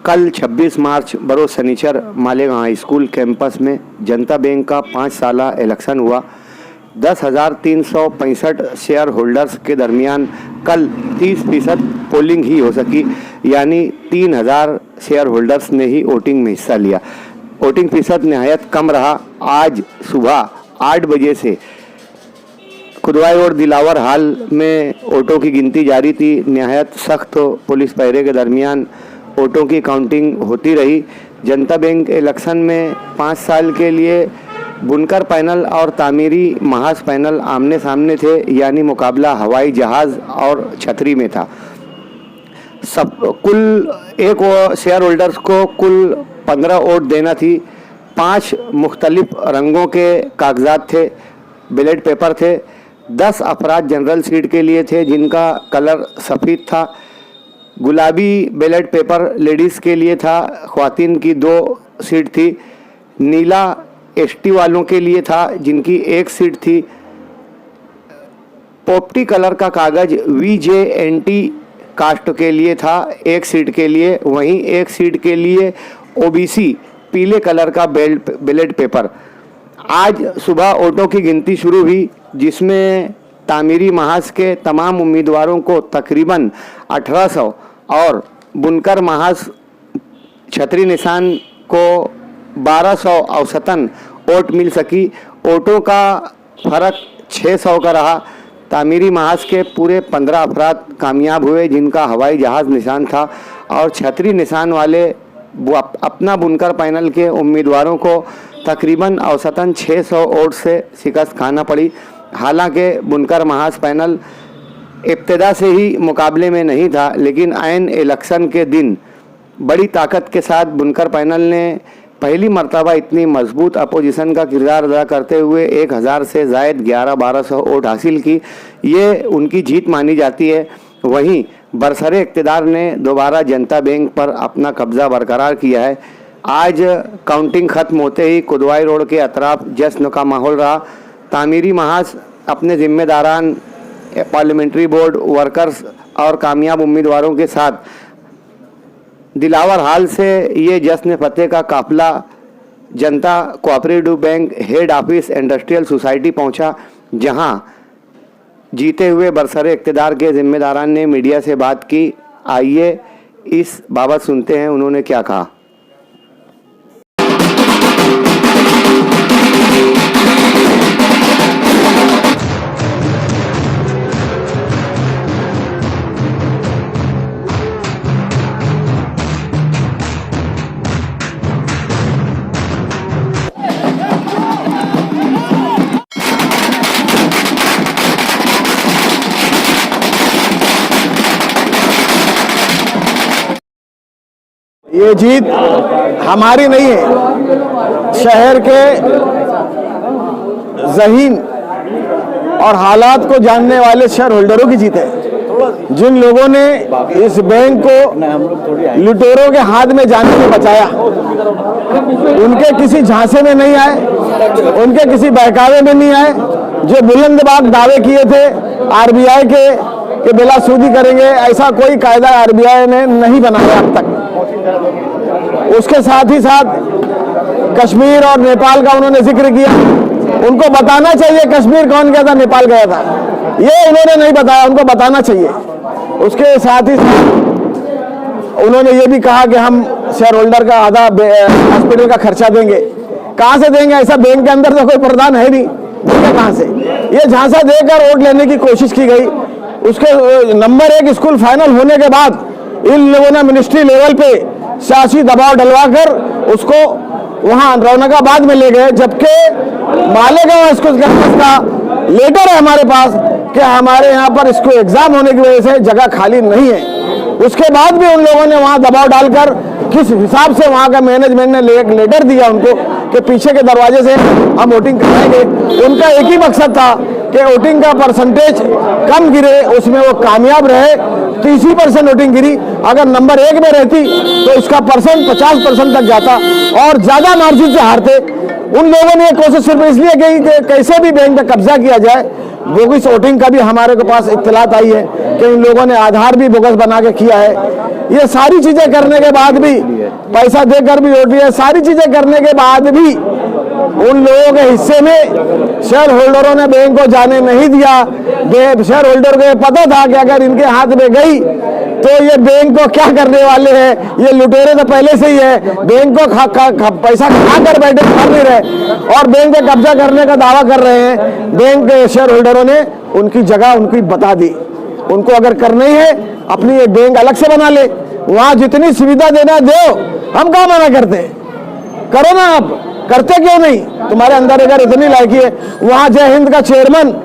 कल 26 मार्च बरोज शनिचर Malegaon high school campus में जनता bank का 5 साला इलेक्शन हुआ। 10,365 शेयर होल्डर्स के दरमियान कल 30% पोलिंग ही हो सकी, यानी 3,000 शेयर होल्डर्स ने ही वोटिंग में हिस्सा लिया। वोटिंग फीसद नहायत कम रहा। आज सुबह 8 बजे से खुदवाई रोड दिलावर हाल में वोटों की गिनती जारी थी। नहायत सख्त पुलिस पहरे के दरमियान वोटों की काउंटिंग होती रही। जनता बैंक इलेक्शन में 5 साल के लिए बुनकर पैनल और तामीरी महाज पैनल आमने सामने थे, यानी मुकाबला हवाई जहाज़ और छतरी में था। सब कुल एक शेयर होल्डर्स को कुल 15 वोट देना थी। 5 मुख्तलिफ रंगों के कागजात थे, बैलेट पेपर थे। 10 अफराद जनरल सीट के लिए थे जिनका कलर सफ़ेद था। गुलाबी बैलेट पेपर लेडीज़ के लिए था, ख्वातीन की 2 सीट थी। नीला एसटी वालों के लिए था जिनकी 1 सीट थी। पोपटी कलर का कागज़ VJNT कास्ट के लिए था 1 सीट के लिए। वहीं 1 सीट के लिए OBC पीले कलर का बैलेट पेपर। आज सुबह वोटों की गिनती शुरू हुई, जिसमें तामीरी महाज के तमाम उम्मीदवारों को तकरीबन 1800 और बुनकर महाज छतरी निशान को 1200 औसतन वोट मिल सकी। वोटों का फर्क 600 का रहा। तामीरी महाज के पूरे 15 अफराद कामयाब हुए जिनका हवाई जहाज़ निशान था, और छतरी निशान वाले अपना बुनकर पैनल के उम्मीदवारों को तकरीबन औसतन 600 वोट से शिकस्त खाना पड़ी। हालांकि बुनकर महाज पैनल इब्तिदा से ही मुकाबले में नहीं था, लेकिन ऐन इलेक्शन के दिन बड़ी ताकत के साथ बुनकर पैनल ने पहली मर्तबा इतनी मजबूत अपोजिशन का किरदार अदा करते हुए 1000 से ज़ायद 1100-1200 वोट हासिल की। ये उनकी जीत मानी जाती है। वहीं बरसरे इक़्तिदार ने दोबारा जनता बैंक पर अपना कब्ज़ा बरकरार किया है। आज काउंटिंग ख़त्म होते ही खुदवाई रोड के अतराफ जश्न का माहौल रहा। तामीरी महाज अपने ज़िम्मेदारान, पार्लियामेंट्री बोर्ड वर्कर्स और कामयाब उम्मीदवारों के साथ दिलावर हाल से ये जश्न फतेह का काफिला जनता cooperative bank head office industrial society पहुंचा, जहां जीते हुए बरसरे इक़्तिदार के ज़िम्मेदारान ने मीडिया से बात की। आइए इस बाबत सुनते हैं उन्होंने क्या कहा। ये जीत हमारी नहीं है, शहर के ज़हीन और हालात को जानने वाले शेयर होल्डरों की जीत है, जिन लोगों ने इस बैंक को लुटेरों के हाथ में जाने से बचाया। उनके किसी झांसे में नहीं आए, उनके किसी बहकावे में नहीं आए। जो बुलंदबाग दावे किए थे RBI के बिला सूदी करेंगे, ऐसा कोई कायदा RBI ने नहीं बनाया अब तक। उसके साथ ही साथ कश्मीर और नेपाल का उन्होंने जिक्र किया। उनको बताना चाहिए कश्मीर कौन गया था, नेपाल गया था, ये उन्होंने नहीं बताया, उनको बताना चाहिए। उसके साथ ही साथ उन्होंने ये भी कहा कि हम शेयर होल्डर का आधा हॉस्पिटल का खर्चा देंगे। कहाँ से देंगे? ऐसा बैंक के अंदर तो कोई प्रावधान है नहीं, देंगे कहाँ से? ये झांसा देकर वोट लेने की कोशिश की गई। उसके नंबर 1 स्कूल फाइनल होने के बाद इन लोगों ने मिनिस्ट्री लेवल पे सियासी दबाव डलवाकर उसको वहां रौनकाबाद में ले गए, जबकि मालेगांव स्कूल कैंपस का लेटर है हमारे पास कि हमारे यहाँ पर इसको एग्जाम होने की वजह से जगह खाली नहीं है। उसके बाद भी उन लोगों ने वहां दबाव डालकर किस हिसाब से वहां का मैनेजमेंट ने एक लेटर दिया उनको कि पीछे के दरवाजे से हम वोटिंग कराएंगे। उनका एक ही मकसद था कि वोटिंग का परसेंटेज कम गिरे, उसमें वो कामयाब रहे। 30% वोटिंग गिरी। अगर नंबर 1 में रहती तो इसका परसेंट 50% तक जाता और ज्यादा मार्जिन से हारते। उन लोगों ने ये कोशिश सिर्फ इसलिए की कि कैसे भी बैंक पे कब्जा किया जाए। बोगस वोटिंग का भी हमारे के पास इत्तलात आई है कि इन लोगों ने आधार भी बोगस बना के किया है। ये सारी चीजें करने के बाद भी, पैसा देकर भी वोट दिया, सारी चीजें करने के बाद भी उन लोगों के हिस्से में शेयर होल्डरों ने बैंक को जाने नहीं दिया। शेयर होल्डर को पता था कि अगर इनके हाथ में गई तो ये बैंक को क्या करने वाले हैं, ये लुटेरे तो पहले से ही है, बैंक को पैसा खा कर बैठे, खा नहीं रहे और बैंक पे कब्जा करने का दावा कर रहे हैं। बैंक के शेयर होल्डरों ने उनकी जगह उनकी बता दी। उनको अगर करनी है अपनी एक बैंक अलग से बना ले, वहां जितनी सुविधा देना दो, हम कहाँ मना करते, करो ना। आप करते क्यों नहीं? तुम्हारे अंदर अगर इतनी लायकी है, वहां जय हिंद का चेयरमैन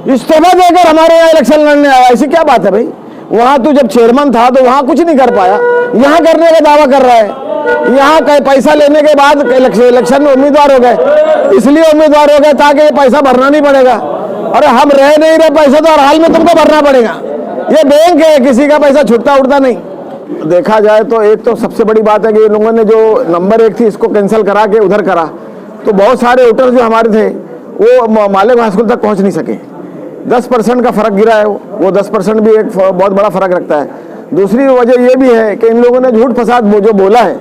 इस्तीफा देकर हमारे यहाँ इलेक्शन लड़ने आया, ऐसी क्या बात है भाई? वहां तो जब चेयरमैन था तो वहां कुछ नहीं कर पाया, यहाँ करने का दावा कर रहा है। यहाँ पैसा लेने के बाद इलेक्शन में उम्मीदवार हो गए, इसलिए उम्मीदवार हो गए ताकि ये पैसा भरना नहीं पड़ेगा। अरे हम रह नहीं रहे, पैसा तो हर हाल में तुमको भरना पड़ेगा। ये बैंक है, किसी का पैसा छुटता उड़ता नहीं। देखा जाए तो एक तो सबसे बड़ी बात है कि इन लोगों ने जो नंबर 1 थी इसको कैंसिल करा के उधर करा, तो बहुत सारे वोटर जो हमारे थे वो मालिक हाईस्कूल तक पहुंच नहीं सके। 10% का फर्क गिरा है, वो 10% भी एक बहुत बड़ा फर्क रखता है। दूसरी वजह ये भी है कि इन लोगों ने झूठ फसाद जो बोला है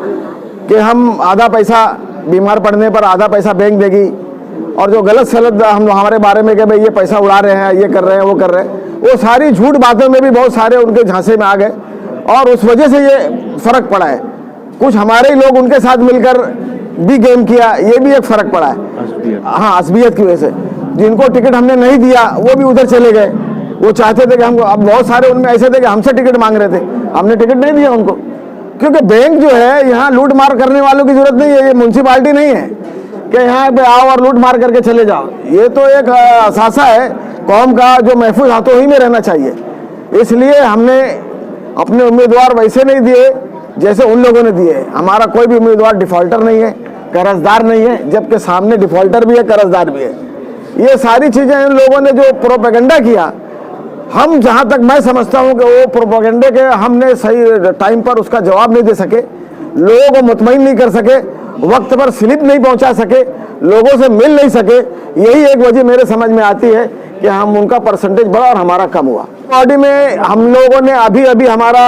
कि हम आधा पैसा बीमार पड़ने पर आधा पैसा बैंक देगी, और जो गलत सलत हम हमारे बारे में कि भाई ये पैसा उड़ा रहे हैं, ये कर रहे हैं, वो कर रहे हैं, वो सारी झूठ बातों में भी बहुत सारे उनके झांसे में आ गए और उस वजह से ये फर्क पड़ा है। कुछ हमारे ही लोग उनके साथ मिलकर भी गेम किया, ये भी एक फर्क पड़ा है। हाँ, असबियत की वजह से जिनको टिकट हमने नहीं दिया वो भी उधर चले गए। वो चाहते थे कि हमको, अब बहुत सारे उनमें ऐसे थे कि हमसे टिकट मांग रहे थे, हमने टिकट नहीं दिया उनको, क्योंकि बैंक जो है यहाँ लूट मार करने वालों की जरूरत नहीं है। ये म्यूनसिपालिटी नहीं है कि यहाँ पे आओ और लूट मार करके चले जाओ। ये तो एक असासा है कौम का जो महफूज हाथों ही में रहना चाहिए। इसलिए हमने अपने उम्मीदवार वैसे नहीं दिए जैसे उन लोगों ने दिए। हमारा कोई भी उम्मीदवार डिफॉल्टर नहीं है, कर्जदार नहीं है, जबकि सामने डिफॉल्टर भी है, कर्जदार भी है। ये सारी चीजें इन लोगों ने जो प्रोपेगेंडा किया, हम जहां तक मैं समझता हूं कि वो प्रोपेगेंडे के हमने सही टाइम पर उसका जवाब नहीं दे सके, लोगों को मुतमईन नहीं कर सके, वक्त पर स्लिप नहीं पहुंचा सके, लोगों से मिल नहीं सके। यही एक वजह मेरे समझ में आती है कि हम उनका परसेंटेज बढ़ा और हमारा कम हुआ। बॉडी में हम लोगों ने अभी हमारा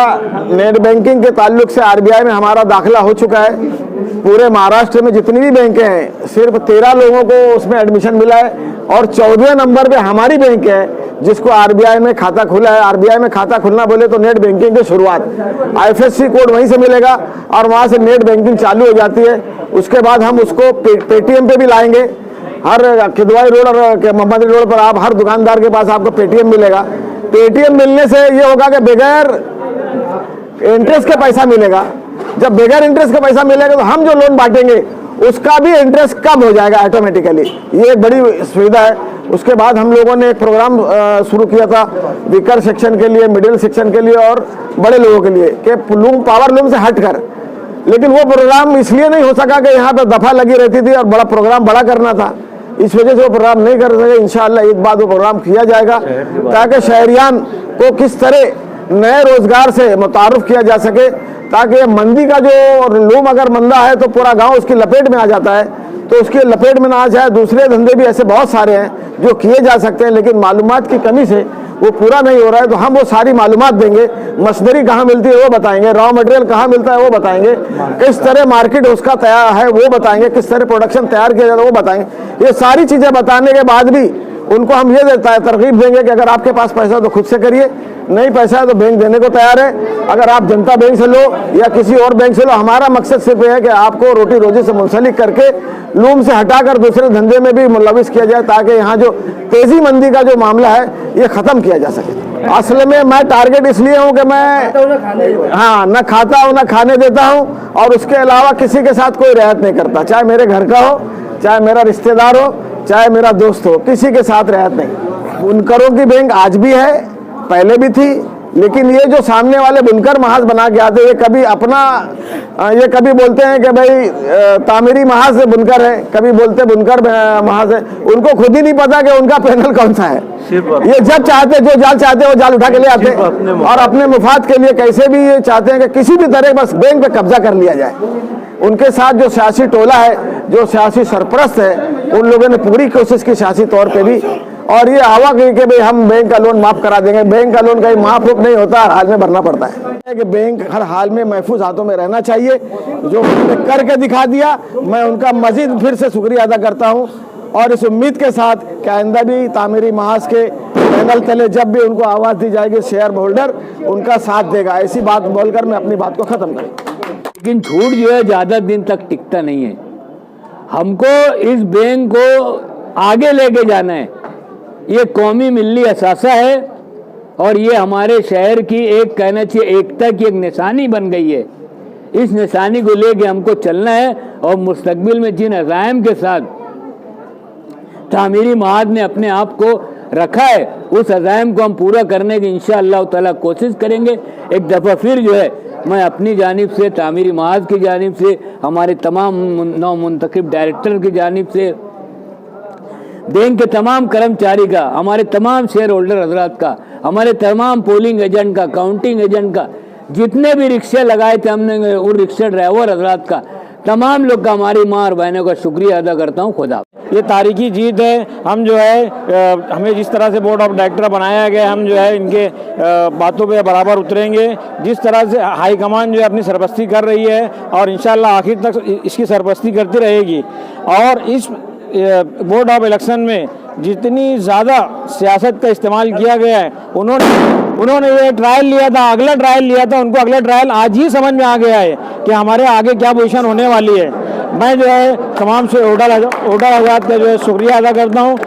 नेट बैंकिंग के ताल्लुक से आरबीआई में हमारा दाखिला हो चुका है। पूरे महाराष्ट्र में जितनी भी बैंकें हैं सिर्फ 13 लोगों को उसमें एडमिशन मिला है और 14वें नंबर पे हमारी बैंक है जिसको आरबीआई में खाता खुला है। आरबीआई में खाता खुलना बोले तो नेट बैंकिंग की शुरुआत, आईएफएससी कोड वहीं से मिलेगा और वहां से नेट बैंकिंग चालू हो जाती है। उसके बाद हम उसको पेटीएम पे भी लाएंगे। हर किदवाई रोड और मोहम्मद रोड पर आप हर दुकानदार के पास आपको पेटीएम मिलेगा। पेटीएम मिलने से ये होगा कि बगैर इंटरेस्ट के पैसा मिलेगा। जब बगैर इंटरेस्ट का पैसा मिलेगा तो हम जो लोन बांटेंगे उसका भी इंटरेस्ट कम हो जाएगा ऑटोमेटिकली। ये एक बड़ी सुविधा है। उसके बाद हम लोगों ने एक प्रोग्राम शुरू किया था वीकर सेक्शन के लिए, मिडिल सेक्शन के लिए और बड़े लोगों के लिए कि लूम पावर लूम से हट कर, लेकिन वो प्रोग्राम इसलिए नहीं हो सका कि यहाँ पर दफा लगी रहती थी और बड़ा प्रोग्राम बड़ा करना था, इस वजह से वो प्रोग्राम नहीं कर सके। इंशाअल्लाह एक बाद वो प्रोग्राम किया जाएगा ताकि शहरियान को किस तरह नए रोजगार से मुतारुफ किया जा सके, ताकि मंदी का जो लूम अगर मंदा है तो पूरा गांव उसकी लपेट में आ जाता है, तो उसकी लपेट में ना आ जाए। दूसरे धंधे भी ऐसे बहुत सारे हैं जो किए जा सकते हैं, लेकिन मालूमात की कमी से वो पूरा नहीं हो रहा है। तो हम वो सारी मालूमात देंगे, मशीनरी कहाँ मिलती है वो बताएंगे, रॉ मटेरियल कहाँ मिलता है वो बताएंगे, किस तरह मार्केट उसका तैयार है वो बताएंगे, किस तरह प्रोडक्शन तैयार किया जाता है वो बताएंगे। ये सारी चीज़ें बताने के बाद भी उनको हम ये देता है तरगीब देंगे कि अगर आपके पास पैसा तो खुद से करिए, नहीं पैसा है तो बैंक देने को तैयार है। अगर आप जनता बैंक से लो या किसी और बैंक से लो, हमारा मकसद सिर्फ ये है कि आपको रोटी रोजी से मुंसलिक करके लूम से हटाकर दूसरे धंधे में भी मुलविस किया जाए, ताकि यहाँ जो तेजी मंदी का जो मामला है ये ख़त्म किया जा सके। असल में मैं टारगेट इसलिए हूँ कि मैं हाँ न खाता हूँ न खाने देता हूँ, और उसके अलावा किसी के साथ कोई रियायत नहीं करता, चाहे मेरे घर का हो, चाहे मेरा रिश्तेदार हो, चाहे मेरा दोस्त हो, किसी के साथ रियायत नहीं। बुनकरों की बैंक आज भी है, पहले भी थी, लेकिन ये जो सामने वाले बुनकर महाज बना के आते, ये कभी अपना ये कभी बोलते हैं कि भाई तामीरी महाज बुनकर है, कभी बोलते बुनकर महाज है। उनको खुद ही नहीं पता कि उनका पैनल कौन सा है। ये जब चाहते जो जाल चाहते वो जाल उठा के ले आते और अपने मुफाद के लिए कैसे भी ये चाहते हैं कि किसी भी तरह बस बैंक पे कब्जा कर लिया जाए। उनके साथ जो सियासी टोला है जो सियासी सरपरस्त है उन लोगों ने पूरी कोशिश की सियासी तौर पे भी, और ये आवा कही कि भाई हम बैंक का लोन माफ करा देंगे। बैंक का लोन कहीं माफ नहीं होता, हर हाल में भरना पड़ता है कि बैंक हर हाल में महफूज हाथों में रहना चाहिए। जो उन्होंने करके दिखा दिया, मैं उनका मजीद फिर से शुक्रिया अदा करता हूँ, और इस उम्मीद के साथ कि आइंदा भी तामीरी महाज के पैनल तले जब भी उनको आवाज़ दी जाएगी, शेयर होल्डर उनका साथ देगा। ऐसी बात बोलकर मैं अपनी बात को ख़त्म करूँ। लेकिन छूट जो है ज़्यादा दिन तक टिकता नहीं है। हमको इस बैंक को आगे लेके जाना है। ये कौमी मिली असासा है और ये हमारे शहर की एक कहना चाहिए एकता की एक निशानी बन गई है। इस निशानी को लेके हमको चलना है और मुस्तकबिल में जिन अज़ाइम के साथ तामीरी महाज ने अपने आप को रखा है, उस अज़ाइम को हम पूरा करने की इंशाअल्लाह ताला कोशिश करेंगे। एक दफ़ा फिर जो है मैं अपनी जानिब से, तामीरी महाज की जानिब से, हमारे तमाम नौ मुंतखब डायरेक्टर की जानिब से, बैंक के तमाम कर्मचारी का, हमारे तमाम शेयर होल्डर हजरात का, हमारे तमाम पोलिंग एजेंट का, काउंटिंग एजेंट का, जितने भी रिक्शे लगाए थे हमने, उन रिक्शा ड्राइवर हजरात का, तमाम लोग का, हमारी माँ और बहनों का शुक्रिया अदा करता हूँ। खुदा। ये तारीखी जीत है। हम जो है हमें जिस तरह से बोर्ड ऑफ डायरेक्टर बनाया गया, हम जो है इनके बातों पे बराबर उतरेंगे। जिस तरह से हाई कमान जो है अपनी सरपरस्ती कर रही है और इंशाअल्लाह आखिर तक इसकी सरपरस्ती करती रहेगी। और इस बोर्ड ऑफ इलेक्शन में जितनी ज़्यादा सियासत का इस्तेमाल किया गया है, उन्होंने ये ट्रायल लिया था, अगला ट्रायल लिया था, उनको अगला ट्रायल आज ही समझ में आ गया है कि हमारे आगे क्या पोजीशन होने वाली है। मैं जो है तमाम से ओडा आज़ाद का जो है शुक्रिया अदा करता हूँ।